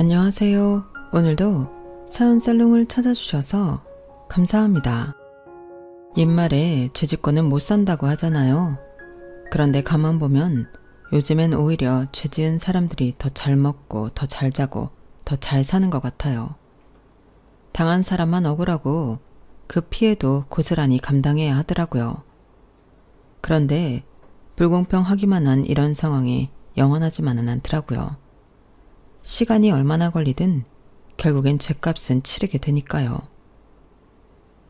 안녕하세요. 오늘도 사연살롱을 찾아주셔서 감사합니다. 옛말에 죄짓고는 못 산다고 하잖아요. 그런데 가만 보면 요즘엔 오히려 죄지은 사람들이 더 잘 먹고 더 잘 자고 더 잘 사는 것 같아요. 당한 사람만 억울하고 그 피해도 고스란히 감당해야 하더라고요. 그런데 불공평하기만 한 이런 상황이 영원하지만은 않더라고요. 시간이 얼마나 걸리든 결국엔 죗값은 치르게 되니까요.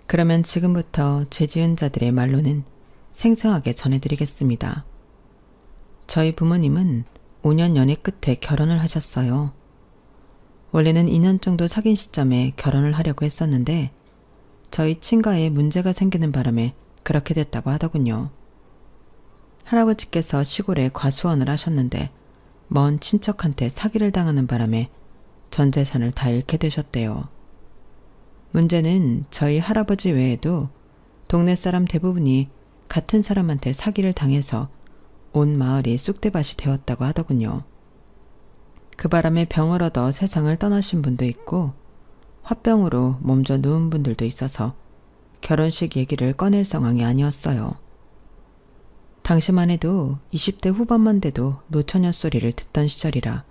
그러면 지금부터 죄 지은 자들의 말로는 생생하게 전해드리겠습니다. 저희 부모님은 5년 연애 끝에 결혼을 하셨어요. 원래는 2년 정도 사귄 시점에 결혼을 하려고 했었는데 저희 친가에 문제가 생기는 바람에 그렇게 됐다고 하더군요. 할아버지께서 시골에 과수원을 하셨는데 먼 친척한테 사기를 당하는 바람에 전 재산을 다 잃게 되셨대요. 문제는 저희 할아버지 외에도 동네 사람 대부분이 같은 사람한테 사기를 당해서 온 마을이 쑥대밭이 되었다고 하더군요. 그 바람에 병을 얻어 세상을 떠나신 분도 있고 화병으로 몸져 누운 분들도 있어서 결혼식 얘기를 꺼낼 상황이 아니었어요. 당시만 해도 20대 후반만 돼도 노처녀 소리를 듣던 시절이라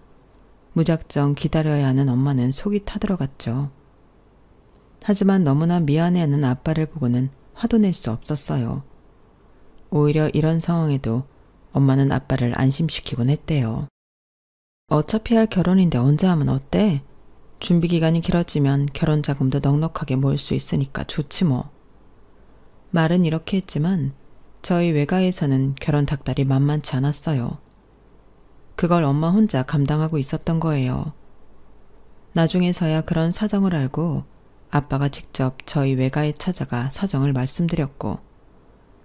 무작정 기다려야 하는 엄마는 속이 타들어갔죠. 하지만 너무나 미안해하는 아빠를 보고는 화도 낼 수 없었어요. 오히려 이런 상황에도 엄마는 아빠를 안심시키곤 했대요. 어차피 할 결혼인데 언제 하면 어때? 준비 기간이 길어지면 결혼 자금도 넉넉하게 모을 수 있으니까 좋지 뭐. 말은 이렇게 했지만 저희 외가에서는 결혼 닭달이 만만치 않았어요. 그걸 엄마 혼자 감당하고 있었던 거예요. 나중에서야 그런 사정을 알고 아빠가 직접 저희 외가에 찾아가 사정을 말씀드렸고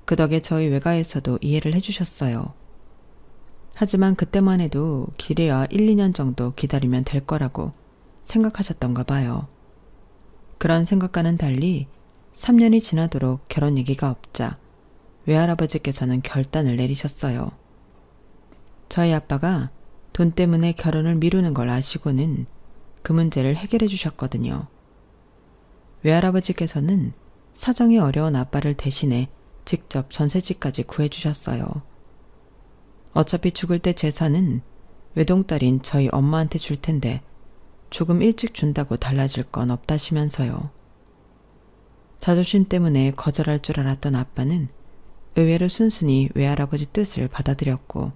그 덕에 저희 외가에서도 이해를 해주셨어요. 하지만 그때만 해도 길어야 1, 2년 정도 기다리면 될 거라고 생각하셨던가 봐요. 그런 생각과는 달리 3년이 지나도록 결혼 얘기가 없자 외할아버지께서는 결단을 내리셨어요. 저희 아빠가 돈 때문에 결혼을 미루는 걸 아시고는 그 문제를 해결해 주셨거든요. 외할아버지께서는 사정이 어려운 아빠를 대신해 직접 전셋집까지 구해주셨어요. 어차피 죽을 때 재산은 외동딸인 저희 엄마한테 줄 텐데 조금 일찍 준다고 달라질 건 없다시면서요. 자존심 때문에 거절할 줄 알았던 아빠는 의외로 순순히 외할아버지 뜻을 받아들였고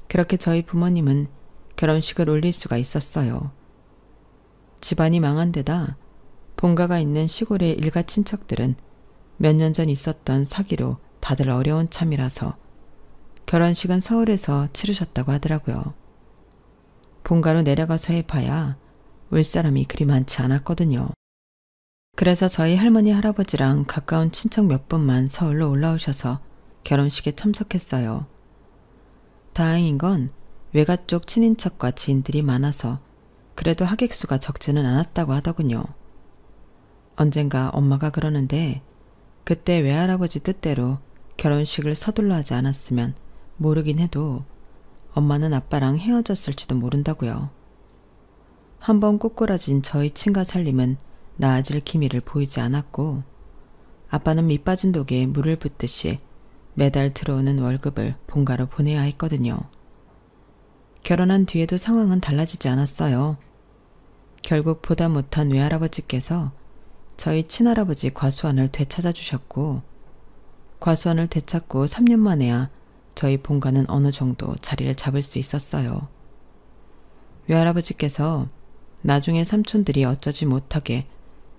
그렇게 저희 부모님은 결혼식을 올릴 수가 있었어요. 집안이 망한 데다 본가가 있는 시골의 일가 친척들은 몇 년 전 있었던 사기로 다들 어려운 참이라서 결혼식은 서울에서 치르셨다고 하더라고요. 본가로 내려가서 해봐야 올 사람이 그리 많지 않았거든요. 그래서 저희 할머니 할아버지랑 가까운 친척 몇 분만 서울로 올라오셔서 결혼식에 참석했어요. 다행인 건 외가 쪽 친인척과 지인들이 많아서 그래도 하객수가 적지는 않았다고 하더군요. 언젠가 엄마가 그러는데 그때 외할아버지 뜻대로 결혼식을 서둘러 하지 않았으면 모르긴 해도 엄마는 아빠랑 헤어졌을지도 모른다고요. 한번 꼬꾸라진 저희 친가 살림은 나아질 기미를 보이지 않았고 아빠는 밑빠진 독에 물을 붓듯이 매달 들어오는 월급을 본가로 보내야 했거든요. 결혼한 뒤에도 상황은 달라지지 않았어요. 결국 보다 못한 외할아버지께서 저희 친할아버지 과수원을 되찾아 주셨고 과수원을 되찾고 3년 만에야 저희 본가는 어느 정도 자리를 잡을 수 있었어요. 외할아버지께서 나중에 삼촌들이 어쩌지 못하게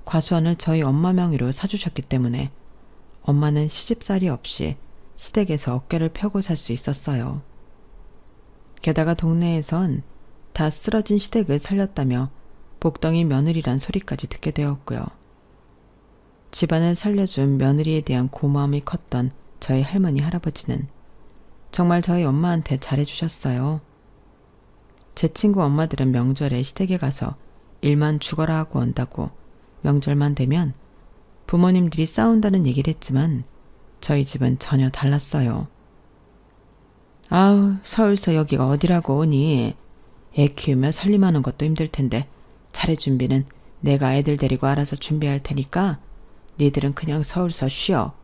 과수원을 저희 엄마 명의로 사주셨기 때문에 엄마는 시집살이 없이 시댁에서 어깨를 펴고 살 수 있었어요. 게다가 동네에선 다 쓰러진 시댁을 살렸다며 복덩이 며느리란 소리까지 듣게 되었고요. 집안을 살려준 며느리에 대한 고마움이 컸던 저희 할머니 할아버지는 정말 저희 엄마한테 잘해주셨어요. 제 친구 엄마들은 명절에 시댁에 가서 일만 죽어라 하고 온다고 명절만 되면 부모님들이 싸운다는 얘기를 했지만 저희 집은 전혀 달랐어요. 아우, 서울서 여기가 어디라고 오니? 애 키우며 살림하는 것도 힘들 텐데 차례 준비는 내가 애들 데리고 알아서 준비할 테니까 니들은 그냥 서울서 쉬어.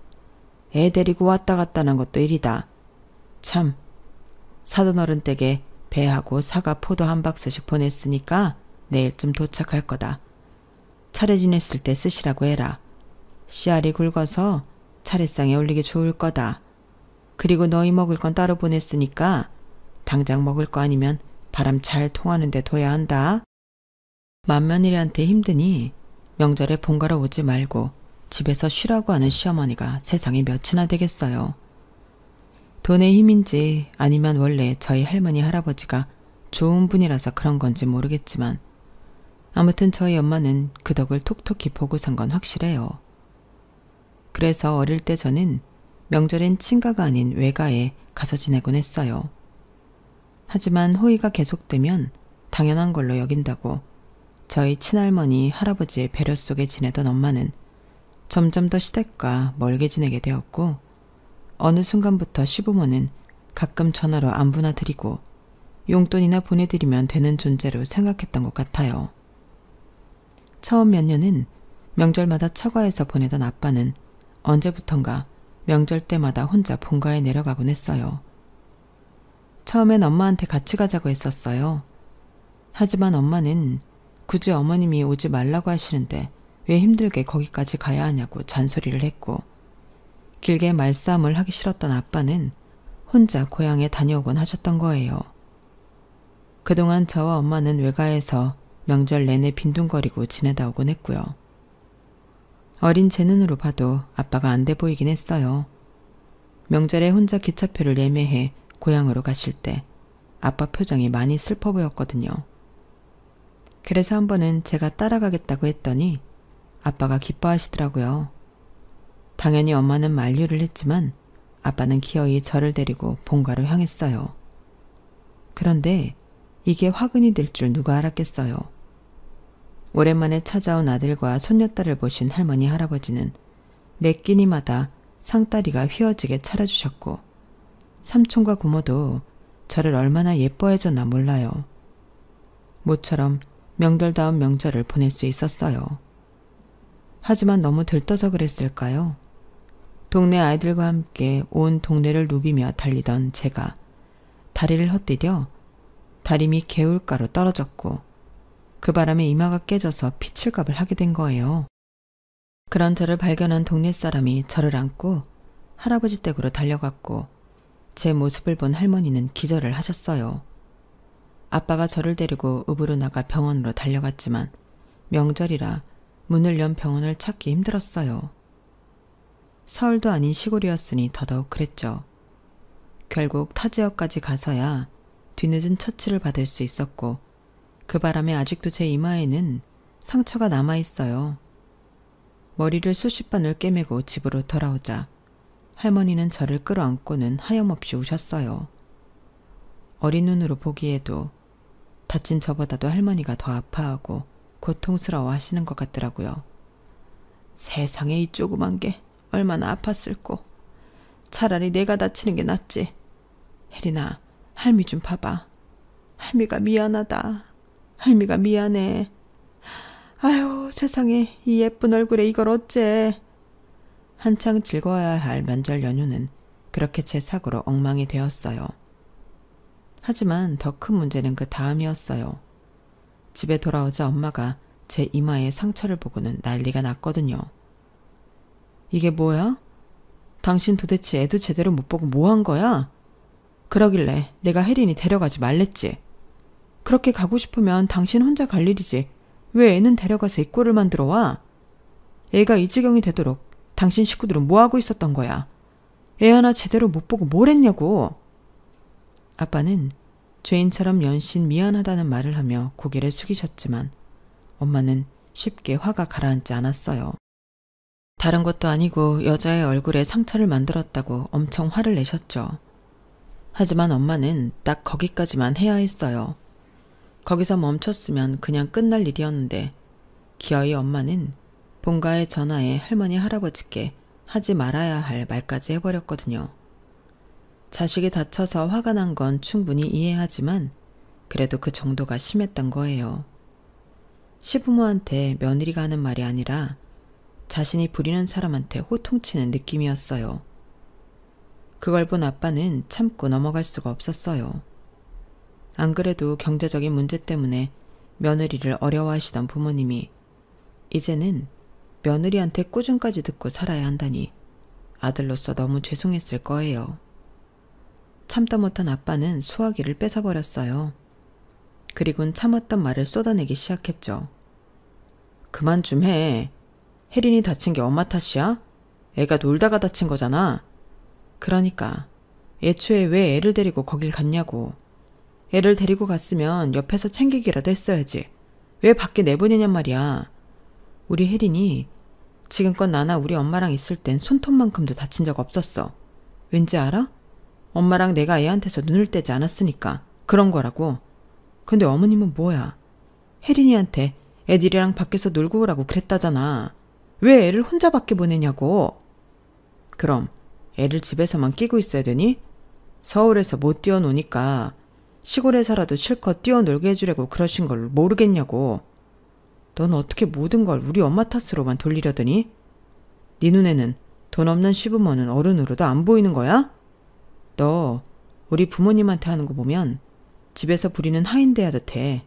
애 데리고 왔다 갔다는 것도 일이다. 참, 사돈어른 댁에 배하고 사과 포도 한 박스씩 보냈으니까 내일쯤 도착할 거다. 차례 지냈을 때 쓰시라고 해라. 씨알이 굵어서 차례상에 올리기 좋을 거다. 그리고 너희 먹을 건 따로 보냈으니까 당장 먹을 거 아니면 바람 잘 통하는 데 둬야 한다. 맏며느리한테 힘드니 명절에 본가로 오지 말고 집에서 쉬라고 하는 시어머니가 세상에 몇이나 되겠어요. 돈의 힘인지 아니면 원래 저희 할머니 할아버지가 좋은 분이라서 그런 건지 모르겠지만 아무튼 저희 엄마는 그 덕을 톡톡히 보고 산 건 확실해요. 그래서 어릴 때 저는 명절엔 친가가 아닌 외가에 가서 지내곤 했어요. 하지만 호의가 계속되면 당연한 걸로 여긴다고 저희 친할머니, 할아버지의 배려 속에 지내던 엄마는 점점 더 시댁과 멀게 지내게 되었고 어느 순간부터 시부모는 가끔 전화로 안부나 드리고 용돈이나 보내드리면 되는 존재로 생각했던 것 같아요. 처음 몇 년은 명절마다 처가에서 보내던 아빠는 언제부턴가 명절 때마다 혼자 본가에 내려가곤 했어요. 처음엔 엄마한테 같이 가자고 했었어요. 하지만 엄마는 굳이 어머님이 오지 말라고 하시는데 왜 힘들게 거기까지 가야 하냐고 잔소리를 했고 길게 말싸움을 하기 싫었던 아빠는 혼자 고향에 다녀오곤 하셨던 거예요. 그동안 저와 엄마는 외가에서 명절 내내 빈둥거리고 지내다 오곤 했고요. 어린 제 눈으로 봐도 아빠가 안 돼 보이긴 했어요. 명절에 혼자 기차표를 예매해 고향으로 가실 때 아빠 표정이 많이 슬퍼 보였거든요. 그래서 한 번은 제가 따라가겠다고 했더니 아빠가 기뻐하시더라고요. 당연히 엄마는 만류를 했지만 아빠는 기어이 저를 데리고 본가로 향했어요. 그런데 이게 화근이 될 줄 누가 알았겠어요. 오랜만에 찾아온 아들과 손녀딸을 보신 할머니 할아버지는 매 끼니마다 상다리가 휘어지게 차려주셨고 삼촌과 고모도 저를 얼마나 예뻐해줬나 몰라요. 모처럼 명절다운 명절을 보낼 수 있었어요. 하지만 너무 들떠서 그랬을까요? 동네 아이들과 함께 온 동네를 누비며 달리던 제가 다리를 헛디뎌 다리미 개울가로 떨어졌고 그 바람에 이마가 깨져서 피칠갑을 하게 된 거예요. 그런 저를 발견한 동네 사람이 저를 안고 할아버지 댁으로 달려갔고 제 모습을 본 할머니는 기절을 하셨어요. 아빠가 저를 데리고 읍으로 나가 병원으로 달려갔지만 명절이라 문을 연 병원을 찾기 힘들었어요. 서울도 아닌 시골이었으니 더더욱 그랬죠. 결국 타 지역까지 가서야 뒤늦은 처치를 받을 수 있었고 그 바람에 아직도 제 이마에는 상처가 남아있어요. 머리를 수십 번을 꿰매고 집으로 돌아오자 할머니는 저를 끌어안고는 하염없이 우셨어요. 어린 눈으로 보기에도 다친 저보다도 할머니가 더 아파하고 고통스러워 하시는 것 같더라고요. 세상에 이 조그만 게 얼마나 아팠을꼬. 차라리 내가 다치는 게 낫지. 혜린아, 할미 좀 봐봐. 할미가 미안하다. 할미가 미안해. 아유, 세상에 이 예쁜 얼굴에 이걸 어째. 한창 즐거워야 할 명절 연휴는 그렇게 제 사고로 엉망이 되었어요. 하지만 더 큰 문제는 그 다음이었어요. 집에 돌아오자 엄마가 제 이마에 상처를 보고는 난리가 났거든요. 이게 뭐야? 당신 도대체 애도 제대로 못 보고 뭐 한 거야? 그러길래 내가 혜린이 데려가지 말랬지. 그렇게 가고 싶으면 당신 혼자 갈 일이지. 왜 애는 데려가서 이 꼴을 만들어 와? 애가 이 지경이 되도록 당신 식구들은 뭐 하고 있었던 거야? 애 하나 제대로 못 보고 뭘 했냐고. 아빠는 죄인처럼 연신 미안하다는 말을 하며 고개를 숙이셨지만 엄마는 쉽게 화가 가라앉지 않았어요. 다른 것도 아니고 여자의 얼굴에 상처를 만들었다고 엄청 화를 내셨죠. 하지만 엄마는 딱 거기까지만 해야 했어요. 거기서 멈췄으면 그냥 끝날 일이었는데 기어이 엄마는 본가에 전화해 할머니 할아버지께 하지 말아야 할 말까지 해버렸거든요. 자식이 다쳐서 화가 난 건 충분히 이해하지만 그래도 그 정도가 심했던 거예요. 시부모한테 며느리가 하는 말이 아니라 자신이 부리는 사람한테 호통치는 느낌이었어요. 그걸 본 아빠는 참고 넘어갈 수가 없었어요. 안 그래도 경제적인 문제 때문에 며느리를 어려워하시던 부모님이 이제는 며느리한테 꾸중까지 듣고 살아야 한다니 아들로서 너무 죄송했을 거예요. 참다 못한 아빠는 수화기를 뺏어버렸어요. 그리곤 참았던 말을 쏟아내기 시작했죠. 그만 좀 해. 혜린이 다친 게 엄마 탓이야? 애가 놀다가 다친 거잖아. 그러니까 애초에 왜 애를 데리고 거길 갔냐고. 애를 데리고 갔으면 옆에서 챙기기라도 했어야지. 왜 밖에 내보내냔 말이야. 우리 혜린이 지금껏 나나 우리 엄마랑 있을 땐 손톱만큼도 다친 적 없었어. 왠지 알아? 엄마랑 내가 애한테서 눈을 떼지 않았으니까 그런 거라고. 근데 어머님은 뭐야? 혜린이한테 애들이랑 밖에서 놀고 오라고 그랬다잖아. 왜 애를 혼자 밖에 보내냐고. 그럼 애를 집에서만 끼고 있어야 되니? 서울에서 못 뛰어노니까 시골에서라도 실컷 뛰어놀게 해주려고 그러신 걸 모르겠냐고. 넌 어떻게 모든 걸 우리 엄마 탓으로만 돌리려더니? 네 눈에는 돈 없는 시부모는 어른으로도 안 보이는 거야? 너 우리 부모님한테 하는 거 보면 집에서 부리는 하인대 하듯 해.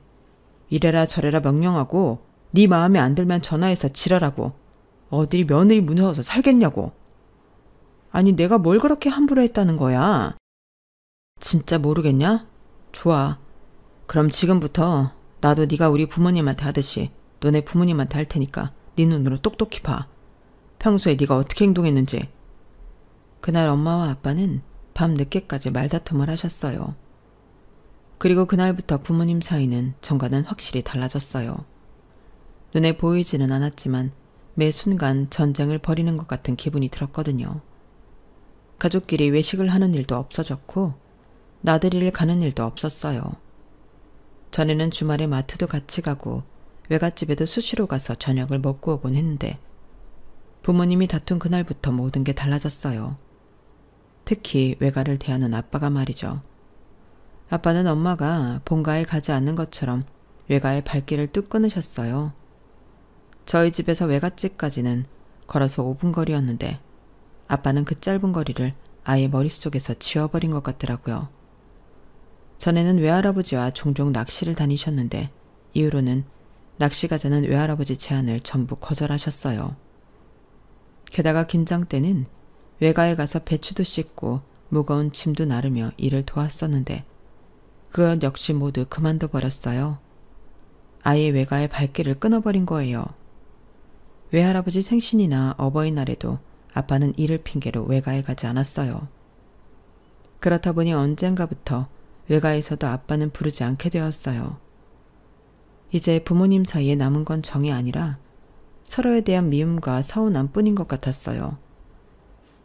이래라 저래라 명령하고 네 마음에 안 들면 전화해서 지랄하고 어딜 며느리 무서워서 살겠냐고. 아니 내가 뭘 그렇게 함부로 했다는 거야? 진짜 모르겠냐? 좋아. 그럼 지금부터 나도 네가 우리 부모님한테 하듯이 너네 부모님한테 할 테니까 네 눈으로 똑똑히 봐. 평소에 네가 어떻게 행동했는지. 그날 엄마와 아빠는 밤 늦게까지 말다툼을 하셨어요. 그리고 그날부터 부모님 사이는 전과는 확실히 달라졌어요. 눈에 보이지는 않았지만 매 순간 전쟁을 벌이는 것 같은 기분이 들었거든요. 가족끼리 외식을 하는 일도 없어졌고 나들이를 가는 일도 없었어요. 전에는 주말에 마트도 같이 가고 외갓집에도 수시로 가서 저녁을 먹고 오곤 했는데 부모님이 다툰 그날부터 모든 게 달라졌어요. 특히 외가를 대하는 아빠가 말이죠. 아빠는 엄마가 본가에 가지 않는 것처럼 외가의 발길을 뚝 끊으셨어요. 저희 집에서 외갓집까지는 걸어서 5분 거리였는데 아빠는 그 짧은 거리를 아예 머릿속에서 지워버린 것 같더라고요. 전에는 외할아버지와 종종 낚시를 다니셨는데 이후로는 낚시 가자는 외할아버지 제안을 전부 거절하셨어요. 게다가 김장 때는 외가에 가서 배추도 씻고 무거운 짐도 나르며 일을 도왔었는데 그것 역시 모두 그만둬 버렸어요. 아예 외가의 발길을 끊어버린 거예요. 외할아버지 생신이나 어버이날에도 아빠는 일을 핑계로 외가에 가지 않았어요. 그렇다 보니 언젠가부터 외가에서도 아빠는 부르지 않게 되었어요. 이제 부모님 사이에 남은 건 정이 아니라 서로에 대한 미움과 서운함 뿐인 것 같았어요.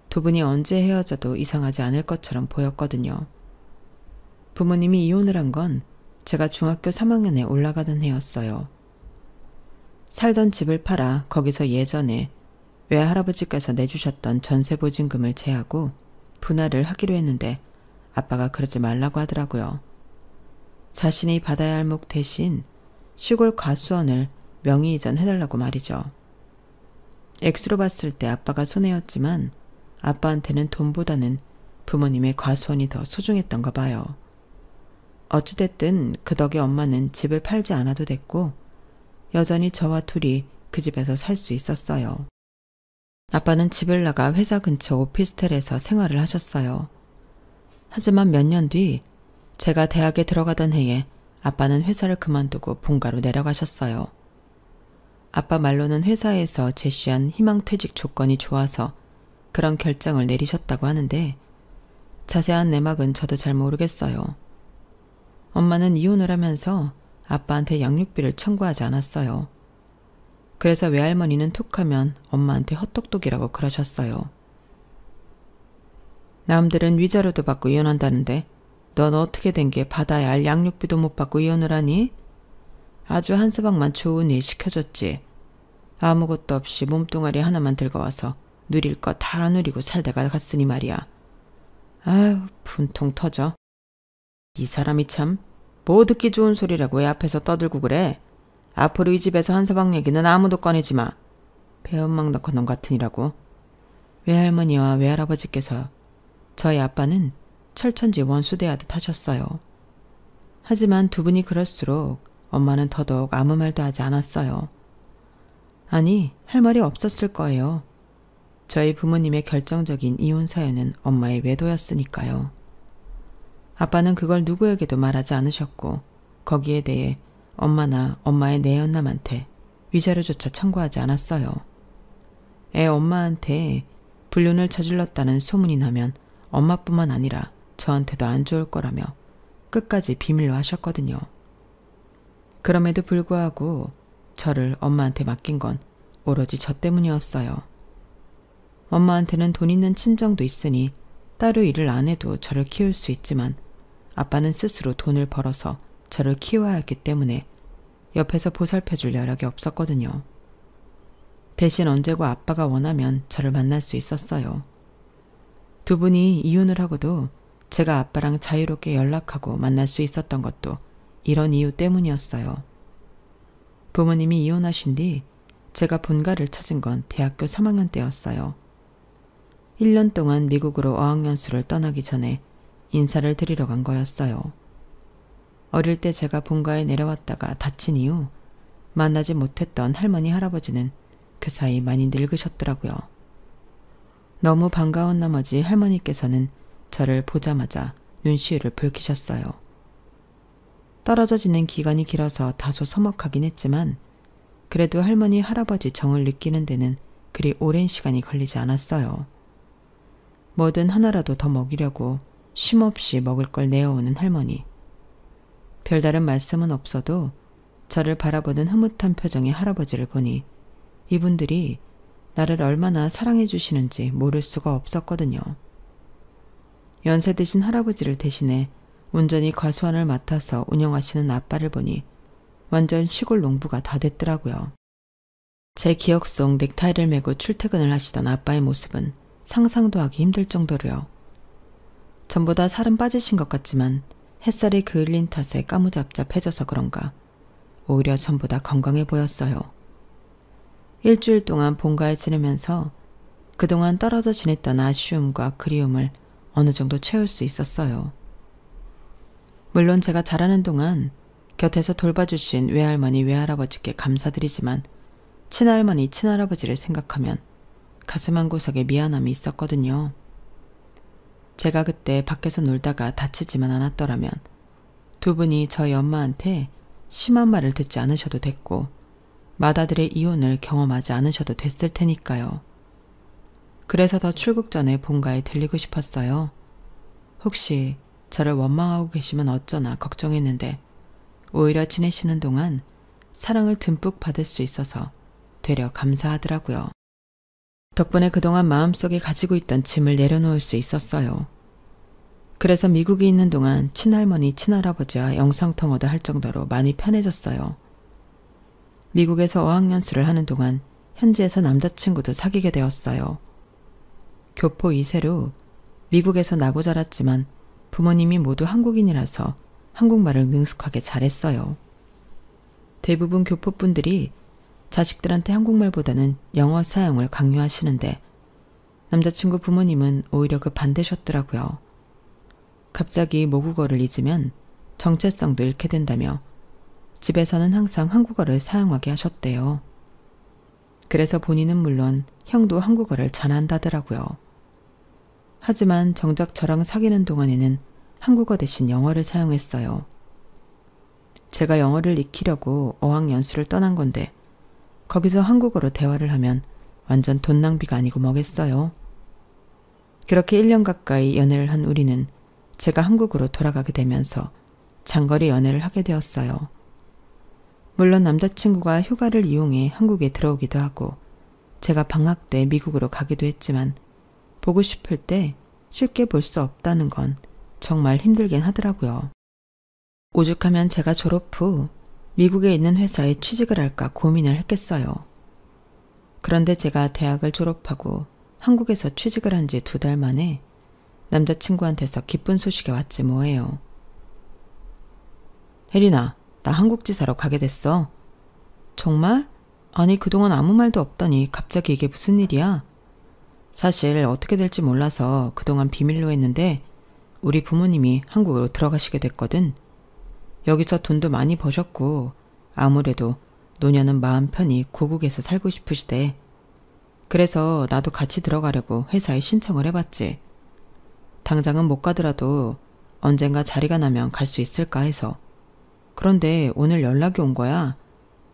두 분이 언제 헤어져도 이상하지 않을 것처럼 보였거든요. 부모님이 이혼을 한 건 제가 중학교 3학년에 올라가던 해였어요. 살던 집을 팔아 거기서 예전에 외할아버지께서 내주셨던 전세보증금을 제하고 분할을 하기로 했는데 아빠가 그러지 말라고 하더라고요. 자신이 받아야 할 목 대신 시골 과수원을 명의 이전해달라고 말이죠. 액수로 봤을 때 아빠가 손해였지만 아빠한테는 돈보다는 부모님의 과수원이 더 소중했던가 봐요. 어찌됐든 그 덕에 엄마는 집을 팔지 않아도 됐고 여전히 저와 둘이 그 집에서 살 수 있었어요. 아빠는 집을 나가 회사 근처 오피스텔에서 생활을 하셨어요. 하지만 몇 년 뒤 제가 대학에 들어가던 해에 아빠는 회사를 그만두고 본가로 내려가셨어요. 아빠 말로는 회사에서 제시한 희망퇴직 조건이 좋아서 그런 결정을 내리셨다고 하는데 자세한 내막은 저도 잘 모르겠어요. 엄마는 이혼을 하면서 아빠한테 양육비를 청구하지 않았어요. 그래서 외할머니는 툭하면 엄마한테 헛똑똑이라고 그러셨어요. 남들은 위자료도 받고 이혼한다는데 넌 어떻게 된 게 받아야 할 양육비도 못 받고 이혼을 하니? 아주 한 서방만 좋은 일 시켜줬지. 아무것도 없이 몸뚱아리 하나만 들고 와서 누릴 거 다 누리고 살다가 갔으니 말이야. 아유, 분통 터져. 이 사람이 참. 뭐 듣기 좋은 소리라고 애 앞에서 떠들고 그래. 앞으로 이 집에서 한서방 얘기는 아무도 꺼내지 마. 배은망 넣고 놈 같으니라고. 외할머니와 외할아버지께서 저희 아빠는 철천지 원수대하듯 하셨어요. 하지만 두 분이 그럴수록 엄마는 더더욱 아무 말도 하지 않았어요. 아니, 할 말이 없었을 거예요. 저희 부모님의 결정적인 이혼 사연은 엄마의 외도였으니까요. 아빠는 그걸 누구에게도 말하지 않으셨고 거기에 대해 엄마나 엄마의 내연남한테 위자료조차 청구하지 않았어요. 애 엄마한테 불륜을 저질렀다는 소문이 나면 엄마뿐만 아니라 저한테도 안 좋을 거라며 끝까지 비밀로 하셨거든요. 그럼에도 불구하고 저를 엄마한테 맡긴 건 오로지 저 때문이었어요. 엄마한테는 돈 있는 친정도 있으니 따로 일을 안 해도 저를 키울 수 있지만 아빠는 스스로 돈을 벌어서 저를 키워야 했기 때문에 옆에서 보살펴줄 여력이 없었거든요. 대신 언제고 아빠가 원하면 저를 만날 수 있었어요. 두 분이 이혼을 하고도 제가 아빠랑 자유롭게 연락하고 만날 수 있었던 것도 이런 이유 때문이었어요. 부모님이 이혼하신 뒤 제가 본가를 찾은 건 대학교 3학년 때였어요. 1년 동안 미국으로 어학연수를 떠나기 전에 인사를 드리러 간 거였어요. 어릴 때 제가 본가에 내려왔다가 다친 이후 만나지 못했던 할머니 할아버지는 그 사이 많이 늙으셨더라고요. 너무 반가운 나머지 할머니께서는 저를 보자마자 눈시울을 붉히셨어요. 떨어져 지낸 기간이 길어서 다소 서먹하긴 했지만 그래도 할머니 할아버지 정을 느끼는 데는 그리 오랜 시간이 걸리지 않았어요. 뭐든 하나라도 더 먹이려고 쉼없이 먹을 걸 내어오는 할머니. 별다른 말씀은 없어도 저를 바라보는 흐뭇한 표정의 할아버지를 보니 이분들이 나를 얼마나 사랑해 주시는지 모를 수가 없었거든요. 연세 드신 할아버지를 대신해 온전히 과수원을 맡아서 운영하시는 아빠를 보니 완전 시골 농부가 다 됐더라고요. 제 기억 속 넥타이를 메고 출퇴근을 하시던 아빠의 모습은 상상도 하기 힘들 정도로요. 전부 다 살은 빠지신 것 같지만 햇살이 그을린 탓에 까무잡잡해져서 그런가 오히려 전부 다 건강해 보였어요. 일주일 동안 본가에 지내면서 그동안 떨어져 지냈던 아쉬움과 그리움을 어느 정도 채울 수 있었어요. 물론 제가 자라는 동안 곁에서 돌봐주신 외할머니 외할아버지께 감사드리지만 친할머니 친할아버지를 생각하면 가슴 한구석에 미안함이 있었거든요. 제가 그때 밖에서 놀다가 다치지만 않았더라면 두 분이 저희 엄마한테 심한 말을 듣지 않으셔도 됐고 맏아들의 이혼을 경험하지 않으셔도 됐을 테니까요. 그래서 더 출국 전에 본가에 들리고 싶었어요. 혹시 저를 원망하고 계시면 어쩌나 걱정했는데 오히려 지내시는 동안 사랑을 듬뿍 받을 수 있어서 되려 감사하더라고요. 덕분에 그동안 마음속에 가지고 있던 짐을 내려놓을 수 있었어요. 그래서 미국에 있는 동안 친할머니, 친할아버지와 영상통화도 할 정도로 많이 편해졌어요. 미국에서 어학연수를 하는 동안 현지에서 남자친구도 사귀게 되었어요. 교포 2세로 미국에서 나고 자랐지만 부모님이 모두 한국인이라서 한국말을 능숙하게 잘했어요. 대부분 교포분들이 자식들한테 한국말보다는 영어 사용을 강요하시는데 남자친구 부모님은 오히려 그 반대셨더라고요. 갑자기 모국어를 잊으면 정체성도 잃게 된다며 집에서는 항상 한국어를 사용하게 하셨대요. 그래서 본인은 물론 형도 한국어를 잘한다더라고요. 하지만 정작 저랑 사귀는 동안에는 한국어 대신 영어를 사용했어요. 제가 영어를 익히려고 어학연수를 떠난 건데 거기서 한국어로 대화를 하면 완전 돈 낭비가 아니고 뭐겠어요. 그렇게 1년 가까이 연애를 한 우리는 제가 한국으로 돌아가게 되면서 장거리 연애를 하게 되었어요. 물론 남자친구가 휴가를 이용해 한국에 들어오기도 하고 제가 방학 때 미국으로 가기도 했지만 보고 싶을 때 쉽게 볼 수 없다는 건 정말 힘들긴 하더라고요. 오죽하면 제가 졸업 후 미국에 있는 회사에 취직을 할까 고민을 했겠어요. 그런데 제가 대학을 졸업하고 한국에서 취직을 한 지 2달 만에 남자친구한테서 기쁜 소식이 왔지 뭐예요. 혜린아, 나 한국지사로 가게 됐어. 정말? 아니, 그동안 아무 말도 없더니 갑자기 이게 무슨 일이야? 사실 어떻게 될지 몰라서 그동안 비밀로 했는데 우리 부모님이 한국으로 들어가시게 됐거든. 여기서 돈도 많이 버셨고 아무래도 노년은 마음 편히 고국에서 살고 싶으시대. 그래서 나도 같이 들어가려고 회사에 신청을 해봤지. 당장은 못 가더라도 언젠가 자리가 나면 갈 수 있을까 해서. 그런데 오늘 연락이 온 거야.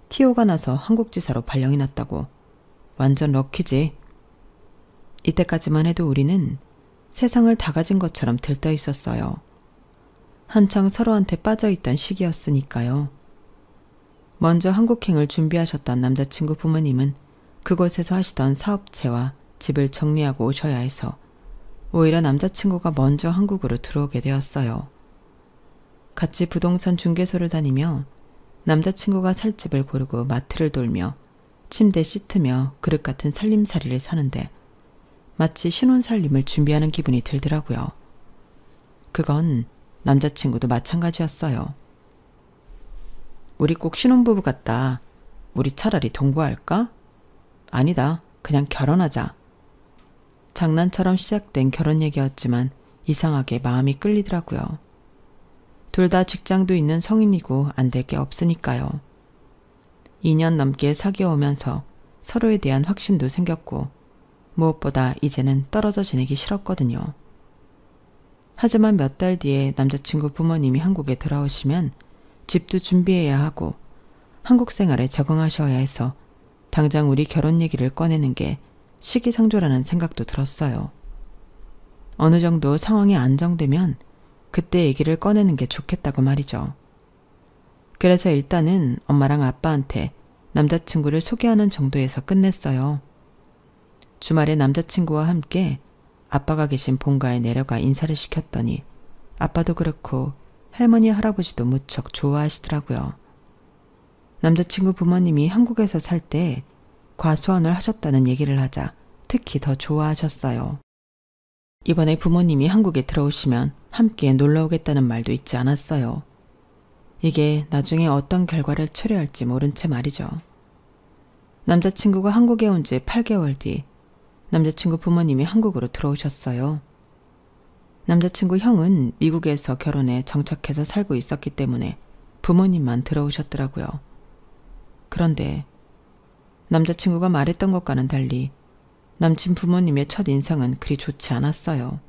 TO가 나서 한국지사로 발령이 났다고. 완전 럭키지. 이때까지만 해도 우리는 세상을 다 가진 것처럼 들떠 있었어요. 한창 서로한테 빠져있던 시기였으니까요. 먼저 한국행을 준비하셨던 남자친구 부모님은 그곳에서 하시던 사업체와 집을 정리하고 오셔야 해서 오히려 남자친구가 먼저 한국으로 들어오게 되었어요. 같이 부동산 중개소를 다니며 남자친구가 살 집을 고르고 마트를 돌며 침대 씻으며 그릇 같은 살림살이를 사는데 마치 신혼살림을 준비하는 기분이 들더라고요. 그건 남자친구도 마찬가지였어요. 우리 꼭 신혼부부 같다. 우리 차라리 동거할까? 아니다. 그냥 결혼하자. 장난처럼 시작된 결혼 얘기였지만 이상하게 마음이 끌리더라고요. 둘 다 직장도 있는 성인이고 안 될 게 없으니까요. 2년 넘게 사귀어오면서 서로에 대한 확신도 생겼고 무엇보다 이제는 떨어져 지내기 싫었거든요. 하지만 몇 달 뒤에 남자친구 부모님이 한국에 돌아오시면 집도 준비해야 하고 한국 생활에 적응하셔야 해서 당장 우리 결혼 얘기를 꺼내는 게 시기상조라는 생각도 들었어요. 어느 정도 상황이 안정되면 그때 얘기를 꺼내는 게 좋겠다고 말이죠. 그래서 일단은 엄마랑 아빠한테 남자친구를 소개하는 정도에서 끝냈어요. 주말에 남자친구와 함께 아빠가 계신 본가에 내려가 인사를 시켰더니 아빠도 그렇고 할머니 할아버지도 무척 좋아하시더라고요. 남자친구 부모님이 한국에서 살 때 과수원을 하셨다는 얘기를 하자 특히 더 좋아하셨어요. 이번에 부모님이 한국에 들어오시면 함께 놀러 오겠다는 말도 잊지 않았어요. 이게 나중에 어떤 결과를 초래할지 모른 채 말이죠. 남자친구가 한국에 온 지 8개월 뒤 남자친구 부모님이 한국으로 들어오셨어요. 남자친구 형은 미국에서 결혼해 정착해서 살고 있었기 때문에 부모님만 들어오셨더라고요. 그런데 남자친구가 말했던 것과는 달리 남친 부모님의 첫 인상은 그리 좋지 않았어요.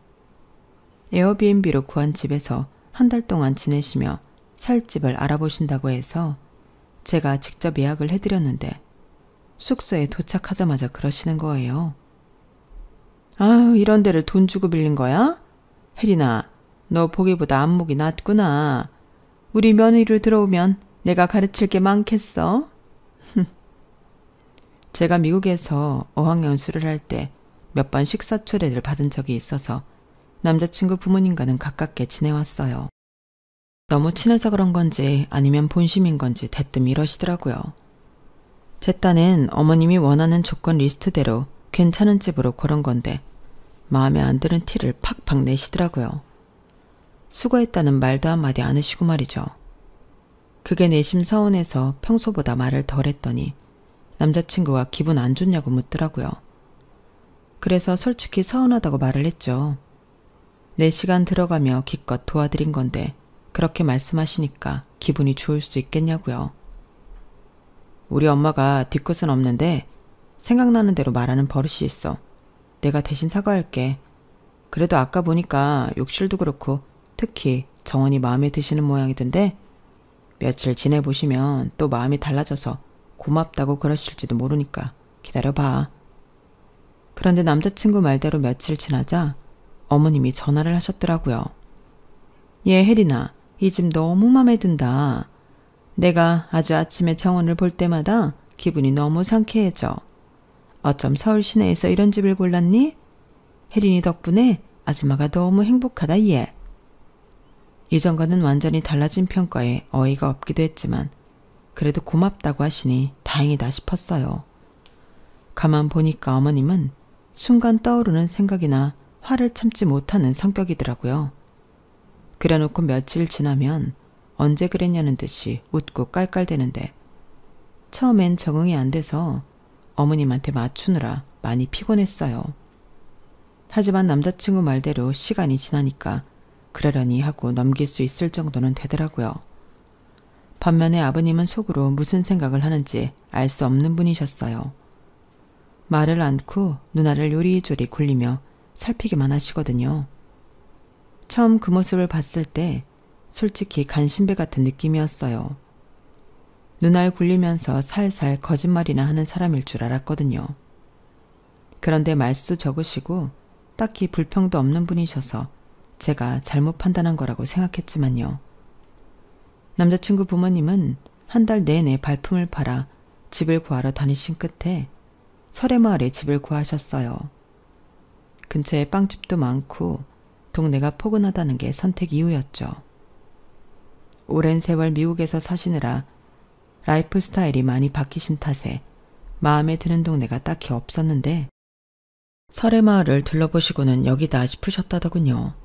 에어비앤비로 구한 집에서 한 달 동안 지내시며 살 집을 알아보신다고 해서 제가 직접 예약을 해드렸는데 숙소에 도착하자마자 그러시는 거예요. 아유, 이런 데를 돈 주고 빌린 거야? 혜린아, 너 보기보다 안목이 낮구나. 우리 며느리로 들어오면 내가 가르칠 게 많겠어? 제가 미국에서 어학연수를 할 때 몇 번 식사 초대를 받은 적이 있어서 남자친구 부모님과는 가깝게 지내왔어요. 너무 친해서 그런 건지 아니면 본심인 건지 대뜸 이러시더라고요. 제 딴엔 어머님이 원하는 조건 리스트대로 괜찮은 집으로 고른 건데 마음에 안 드는 티를 팍팍 내시더라고요. 수고했다는 말도 한마디 안 하시고 말이죠. 그게 내심 서운해서 평소보다 말을 덜 했더니 남자친구가 기분 안 좋냐고 묻더라고요. 그래서 솔직히 서운하다고 말을 했죠. 4시간 들어가며 기껏 도와드린 건데 그렇게 말씀하시니까 기분이 좋을 수 있겠냐고요. 우리 엄마가 뒤끝은 없는데 생각나는 대로 말하는 버릇이 있어. 내가 대신 사과할게. 그래도 아까 보니까 욕실도 그렇고 특히 정원이 마음에 드시는 모양이던데 며칠 지내보시면 또 마음이 달라져서 고맙다고 그러실지도 모르니까 기다려봐. 그런데 남자친구 말대로 며칠 지나자 어머님이 전화를 하셨더라고요. 예, 혜린아, 이 집 너무 맘에 든다. 내가 아주 아침에 정원을 볼 때마다 기분이 너무 상쾌해져. 어쩜 서울 시내에서 이런 집을 골랐니? 혜린이 덕분에 아줌마가 너무 행복하다 얘. 이전과는 완전히 달라진 평가에 어이가 없기도 했지만 그래도 고맙다고 하시니 다행이다 싶었어요. 가만 보니까 어머님은 순간 떠오르는 생각이나 화를 참지 못하는 성격이더라고요. 그래놓고 며칠 지나면 언제 그랬냐는 듯이 웃고 깔깔대는데 처음엔 적응이 안 돼서 어머님한테 맞추느라 많이 피곤했어요. 하지만 남자친구 말대로 시간이 지나니까 그러려니 하고 넘길 수 있을 정도는 되더라고요. 반면에 아버님은 속으로 무슨 생각을 하는지 알 수 없는 분이셨어요. 말을 않고 누나를 요리조리 굴리며 살피기만 하시거든요. 처음 그 모습을 봤을 때 솔직히 간신배 같은 느낌이었어요. 누나를 굴리면서 살살 거짓말이나 하는 사람일 줄 알았거든요. 그런데 말수도 적으시고 딱히 불평도 없는 분이셔서 제가 잘못 판단한 거라고 생각했지만요. 남자친구 부모님은 한 달 내내 발품을 팔아 집을 구하러 다니신 끝에 설해마을에 집을 구하셨어요. 근처에 빵집도 많고 동네가 포근하다는 게 선택 이유였죠. 오랜 세월 미국에서 사시느라 라이프 스타일이 많이 바뀌신 탓에 마음에 드는 동네가 딱히 없었는데 설해마을을 둘러보시고는 여기다 싶으셨다더군요.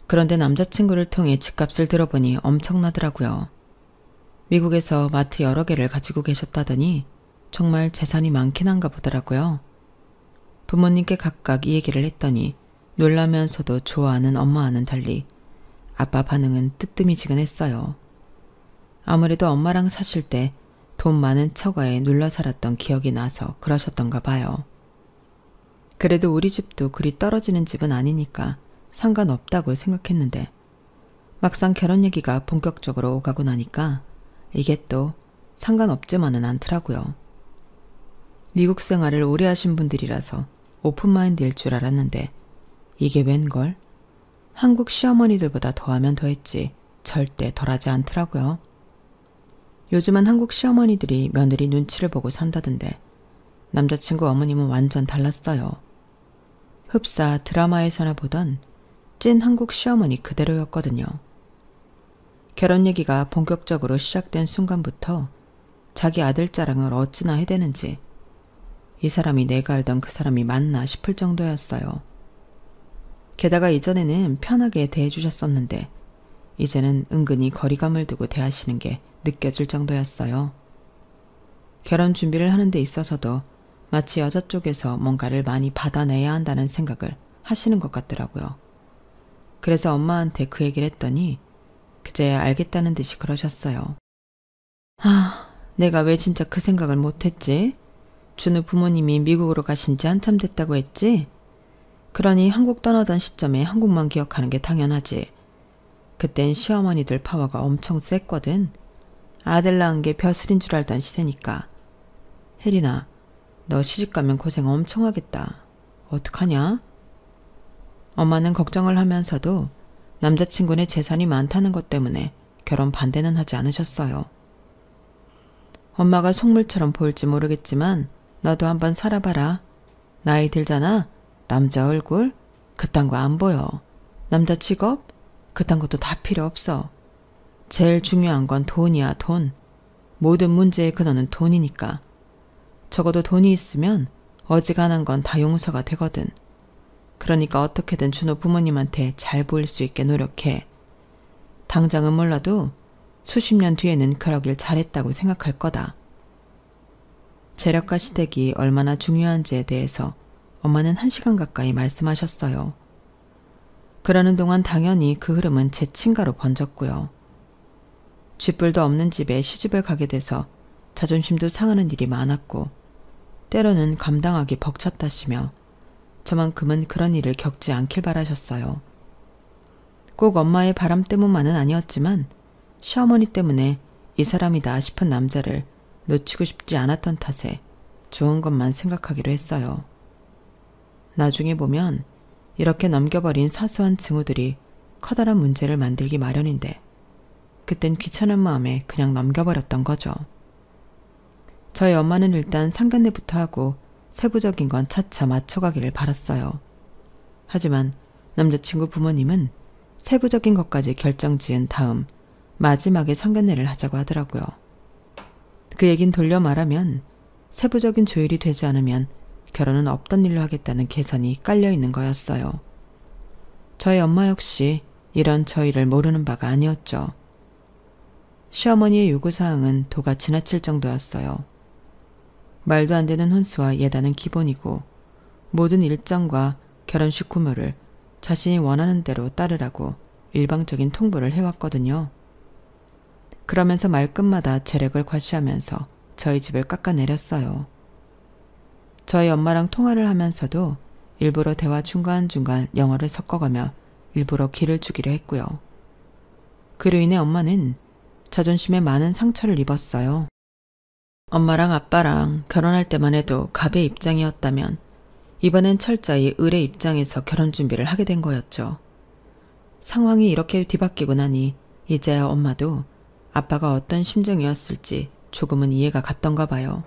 그런데 남자친구를 통해 집값을 들어보니 엄청나더라고요. 미국에서 마트 여러 개를 가지고 계셨다더니 정말 재산이 많긴 한가 보더라고요. 부모님께 각각 이 얘기를 했더니 놀라면서도 좋아하는 엄마와는 달리 아빠 반응은 뜨뜨미지근했어요. 아무래도 엄마랑 사실 때 돈 많은 처가에 눌러 살았던 기억이 나서 그러셨던가 봐요. 그래도 우리 집도 그리 떨어지는 집은 아니니까 상관없다고 생각했는데 막상 결혼 얘기가 본격적으로 오가고 나니까 이게 또 상관없지만은 않더라고요. 미국 생활을 오래 하신 분들이라서 오픈마인드일 줄 알았는데 이게 웬걸? 한국 시어머니들보다 더하면 더했지 절대 덜하지 않더라고요. 요즘은 한국 시어머니들이 며느리 눈치를 보고 산다던데 남자친구 어머님은 완전 달랐어요. 흡사 드라마에서나 보던 찐 한국 시어머니 그대로였거든요. 결혼 얘기가 본격적으로 시작된 순간부터 자기 아들 자랑을 어찌나 해대는지 이 사람이 내가 알던 그 사람이 맞나 싶을 정도였어요. 게다가 이전에는 편하게 대해주셨었는데 이제는 은근히 거리감을 두고 대하시는 게 느껴질 정도였어요. 결혼 준비를 하는 데 있어서도 마치 여자 쪽에서 뭔가를 많이 받아내야 한다는 생각을 하시는 것 같더라고요. 그래서 엄마한테 그 얘기를 했더니 그제야 알겠다는 듯이 그러셨어요. 아, 내가 왜 진짜 그 생각을 못했지? 준우 부모님이 미국으로 가신 지 한참 됐다고 했지? 그러니 한국 떠나던 시점에 한국만 기억하는 게 당연하지. 그땐 시어머니들 파워가 엄청 셌거든. 아들 낳은 게 벼슬인 줄 알던 시대니까. 혜린아, 너 시집가면 고생 엄청 하겠다. 어떡하냐? 엄마는 걱정을 하면서도 남자친구네 재산이 많다는 것 때문에 결혼 반대는 하지 않으셨어요. 엄마가 속물처럼 보일지 모르겠지만 너도 한번 살아봐라. 나이 들잖아. 남자 얼굴? 그딴 거 안 보여. 남자 직업? 그딴 것도 다 필요 없어. 제일 중요한 건 돈이야, 돈. 모든 문제의 근원은 돈이니까. 적어도 돈이 있으면 어지간한 건 다 용서가 되거든. 그러니까 어떻게든 준호 부모님한테 잘 보일 수 있게 노력해. 당장은 몰라도 수십 년 뒤에는 그러길 잘했다고 생각할 거다. 재력과 시댁이 얼마나 중요한지에 대해서 엄마는 1시간 가까이 말씀하셨어요. 그러는 동안 당연히 그 흐름은 제 친가로 번졌고요. 쥐뿔도 없는 집에 시집을 가게 돼서 자존심도 상하는 일이 많았고 때로는 감당하기 벅찼다시며 저만큼은 그런 일을 겪지 않길 바라셨어요. 꼭 엄마의 바람 때문만은 아니었지만 시어머니 때문에 이 사람이다 싶은 남자를 놓치고 싶지 않았던 탓에 좋은 것만 생각하기로 했어요. 나중에 보면 이렇게 넘겨버린 사소한 징후들이 커다란 문제를 만들기 마련인데 그땐 귀찮은 마음에 그냥 넘겨버렸던 거죠. 저희 엄마는 일단 상견례부터 하고 세부적인 건 차차 맞춰가기를 바랐어요. 하지만 남자친구 부모님은 세부적인 것까지 결정지은 다음 마지막에 상견례를 하자고 하더라고요. 그 얘긴 돌려 말하면 세부적인 조율이 되지 않으면 결혼은 없던 일로 하겠다는 계산이 깔려있는 거였어요. 저희 엄마 역시 이런 저희를 모르는 바가 아니었죠. 시어머니의 요구사항은 도가 지나칠 정도였어요. 말도 안 되는 혼수와 예단은 기본이고 모든 일정과 결혼식 구모를 자신이 원하는 대로 따르라고 일방적인 통보를 해왔거든요. 그러면서 말끝마다 재력을 과시하면서 저희 집을 깎아내렸어요. 저희 엄마랑 통화를 하면서도 일부러 대화 중간중간 영어를 섞어가며 일부러 기를 주기로 했고요. 그로 인해 엄마는 자존심에 많은 상처를 입었어요. 엄마랑 아빠랑 결혼할 때만 해도 갑의 입장이었다면 이번엔 철저히 을의 입장에서 결혼 준비를 하게 된 거였죠. 상황이 이렇게 뒤바뀌고 나니 이제야 엄마도 아빠가 어떤 심정이었을지 조금은 이해가 갔던가 봐요.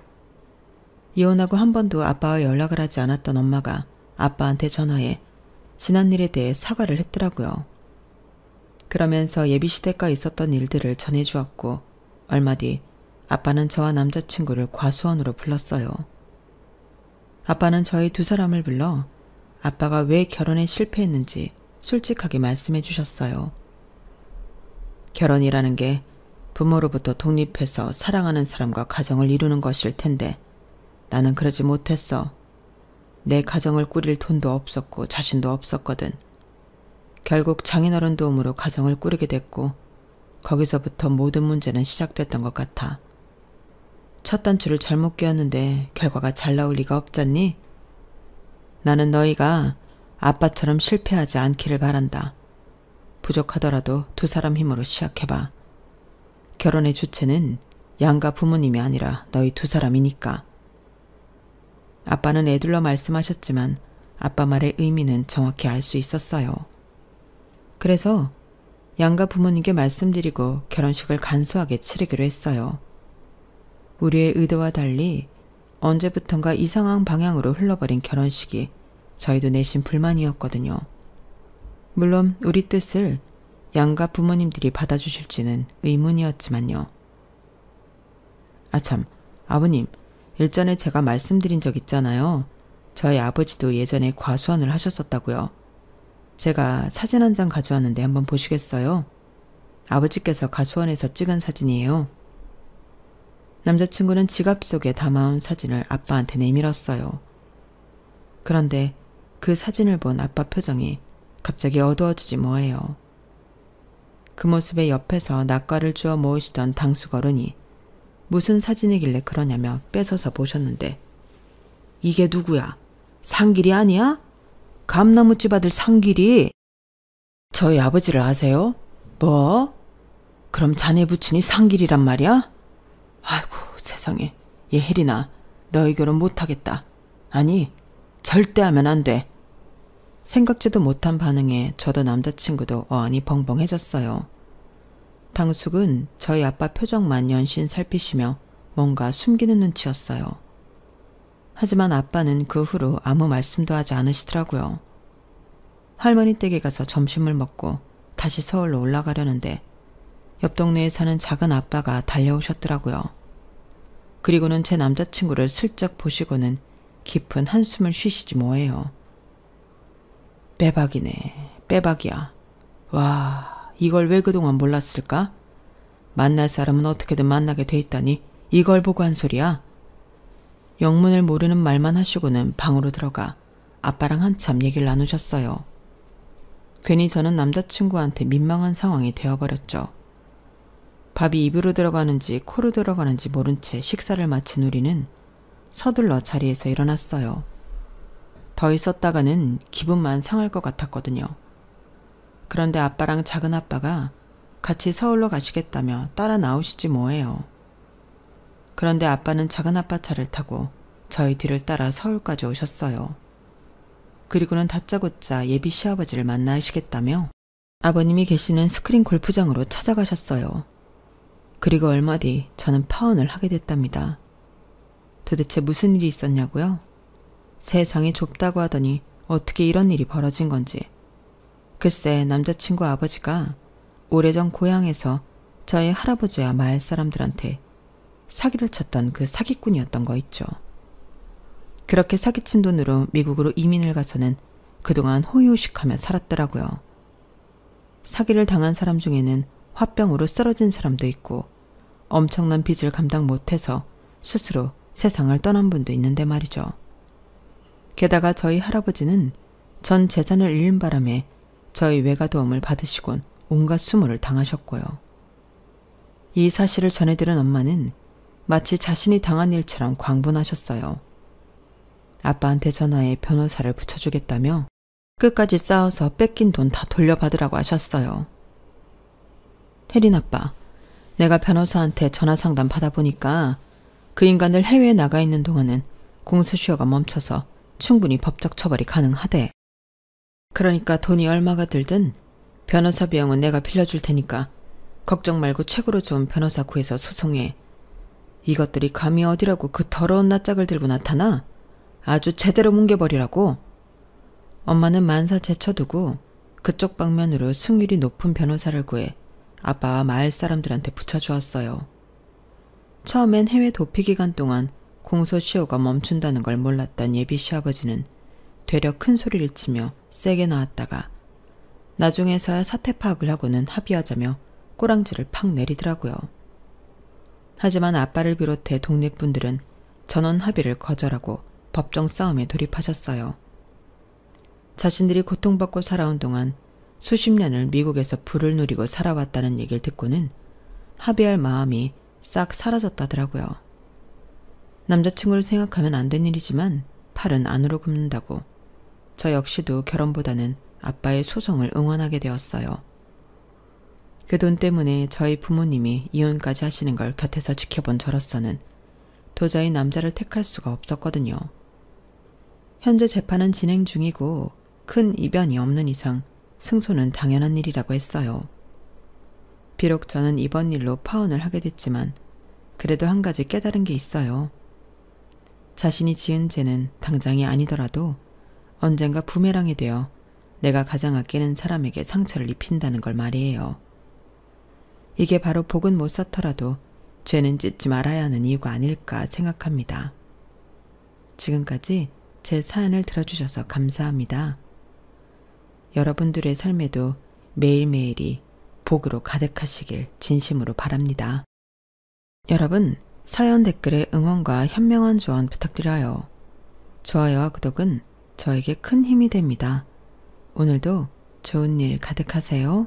이혼하고 한 번도 아빠와 연락을 하지 않았던 엄마가 아빠한테 전화해 지난 일에 대해 사과를 했더라고요. 그러면서 예비시댁과 있었던 일들을 전해주었고 얼마 뒤 아빠는 저와 남자친구를 과수원으로 불렀어요. 아빠는 저희 두 사람을 불러 아빠가 왜 결혼에 실패했는지 솔직하게 말씀해 주셨어요. 결혼이라는 게 부모로부터 독립해서 사랑하는 사람과 가정을 이루는 것일 텐데 나는 그러지 못했어. 내 가정을 꾸릴 돈도 없었고 자신도 없었거든. 결국 장인어른 도움으로 가정을 꾸리게 됐고 거기서부터 모든 문제는 시작됐던 것 같아. 첫 단추를 잘못 끼웠는데 결과가 잘 나올 리가 없잖니? 나는 너희가 아빠처럼 실패하지 않기를 바란다. 부족하더라도 두 사람 힘으로 시작해봐. 결혼의 주체는 양가 부모님이 아니라 너희 두 사람이니까. 아빠는 애둘러 말씀하셨지만 아빠 말의 의미는 정확히 알 수 있었어요. 그래서 양가 부모님께 말씀드리고 결혼식을 간소하게 치르기로 했어요. 우리의 의도와 달리 언제부턴가 이상한 방향으로 흘러버린 결혼식이 저희도 내심 불만이었거든요. 물론 우리 뜻을 양가 부모님들이 받아주실지는 의문이었지만요. 아참, 아버님, 일전에 제가 말씀드린 적 있잖아요. 저희 아버지도 예전에 과수원을 하셨었다고요. 제가 사진 한 장 가져왔는데 한번 보시겠어요? 아버지께서 과수원에서 찍은 사진이에요. 남자친구는 지갑 속에 담아온 사진을 아빠한테 내밀었어요. 그런데 그 사진을 본 아빠 표정이 갑자기 어두워지지 뭐예요. 그 모습에 옆에서 낙과를 주워 모으시던 당숙어른이 무슨 사진이길래 그러냐며 뺏어서 보셨는데 이게 누구야? 상길이 아니야? 감나무집 아들 상길이? 저희 아버지를 아세요? 뭐? 그럼 자네 부친이 상길이란 말이야? 아이고 세상에. 얘 혜린아, 너희 결혼 못하겠다. 아니 절대 하면 안 돼. 생각지도 못한 반응에 저도 남자친구도 어안이 벙벙해졌어요. 당숙은 저희 아빠 표정만 연신 살피시며 뭔가 숨기는 눈치였어요. 하지만 아빠는 그 후로 아무 말씀도 하지 않으시더라고요. 할머니 댁에 가서 점심을 먹고 다시 서울로 올라가려는데 옆 동네에 사는 작은 아빠가 달려오셨더라고요. 그리고는 제 남자친구를 슬쩍 보시고는 깊은 한숨을 쉬시지 뭐예요. 빼박이네. 빼박이야. 와, 이걸 왜 그동안 몰랐을까? 만날 사람은 어떻게든 만나게 돼 있다니 이걸 보고 한 소리야? 영문을 모르는 말만 하시고는 방으로 들어가 아빠랑 한참 얘기를 나누셨어요. 괜히 저는 남자친구한테 민망한 상황이 되어버렸죠. 밥이 입으로 들어가는지 코로 들어가는지 모른 채 식사를 마친 우리는 서둘러 자리에서 일어났어요. 더 있었다가는 기분만 상할 것 같았거든요. 그런데 아빠랑 작은 아빠가 같이 서울로 가시겠다며 따라 나오시지 뭐예요. 그런데 아빠는 작은 아빠 차를 타고 저희 뒤를 따라 서울까지 오셨어요. 그리고는 다짜고짜 예비 시아버지를 만나시겠다며 아버님이 계시는 스크린 골프장으로 찾아가셨어요. 그리고 얼마 뒤 저는 파혼을 하게 됐답니다. 도대체 무슨 일이 있었냐고요? 세상이 좁다고 하더니 어떻게 이런 일이 벌어진 건지. 글쎄 남자친구 아버지가 오래전 고향에서 저희 할아버지와 마을 사람들한테 사기를 쳤던 그 사기꾼이었던 거 있죠. 그렇게 사기친 돈으로 미국으로 이민을 가서는 그동안 호의호식하며 살았더라고요. 사기를 당한 사람 중에는 화병으로 쓰러진 사람도 있고 엄청난 빚을 감당 못해서 스스로 세상을 떠난 분도 있는데 말이죠. 게다가 저희 할아버지는 전 재산을 잃은 바람에 저희 외가 도움을 받으시곤 온갖 수모를 당하셨고요. 이 사실을 전해들은 엄마는 마치 자신이 당한 일처럼 광분하셨어요. 아빠한테 전화해 변호사를 붙여주겠다며 끝까지 싸워서 뺏긴 돈 다 돌려받으라고 하셨어요. 혜린 아빠, 내가 변호사한테 전화 상담 받아보니까 그 인간들 해외에 나가 있는 동안은 공소시효가 멈춰서 충분히 법적 처벌이 가능하대. 그러니까 돈이 얼마가 들든 변호사 비용은 내가 빌려줄 테니까 걱정 말고 최고로 좋은 변호사 구해서 소송해. 이것들이 감히 어디라고 그 더러운 낯짝을 들고 나타나? 아주 제대로 뭉개버리라고. 엄마는 만사 제쳐두고 그쪽 방면으로 승률이 높은 변호사를 구해 아빠와 마을 사람들한테 붙여주었어요. 처음엔 해외 도피 기간 동안 공소시효가 멈춘다는 걸 몰랐던 예비 시아버지는 되려 큰 소리를 치며 세게 나왔다가 나중에서야 사태 파악을 하고는 합의하자며 꼬랑지를 팍 내리더라고요. 하지만 아빠를 비롯해 동네 분들은 전원 합의를 거절하고 법정 싸움에 돌입하셨어요. 자신들이 고통받고 살아온 동안 수십 년을 미국에서 부를 누리고 살아왔다는 얘기를 듣고는 합의할 마음이 싹 사라졌다더라고요. 남자친구를 생각하면 안 된 일이지만 팔은 안으로 굽는다고 저 역시도 결혼보다는 아빠의 소송을 응원하게 되었어요. 그 돈 때문에 저희 부모님이 이혼까지 하시는 걸 곁에서 지켜본 저로서는 도저히 남자를 택할 수가 없었거든요. 현재 재판은 진행 중이고 큰 이변이 없는 이상 승소는 당연한 일이라고 했어요. 비록 저는 이번 일로 파혼을 하게 됐지만 그래도 한 가지 깨달은 게 있어요. 자신이 지은 죄는 당장이 아니더라도 언젠가 부메랑이 되어 내가 가장 아끼는 사람에게 상처를 입힌다는 걸 말이에요. 이게 바로 복은 못 쌓더라도 죄는 짓지 말아야 하는 이유가 아닐까 생각합니다. 지금까지 제 사연을 들어주셔서 감사합니다. 여러분들의 삶에도 매일매일이 복으로 가득하시길 진심으로 바랍니다. 여러분, 사연 댓글에 응원과 현명한 조언 부탁드려요. 좋아요와 구독은 저에게 큰 힘이 됩니다. 오늘도 좋은 일 가득하세요.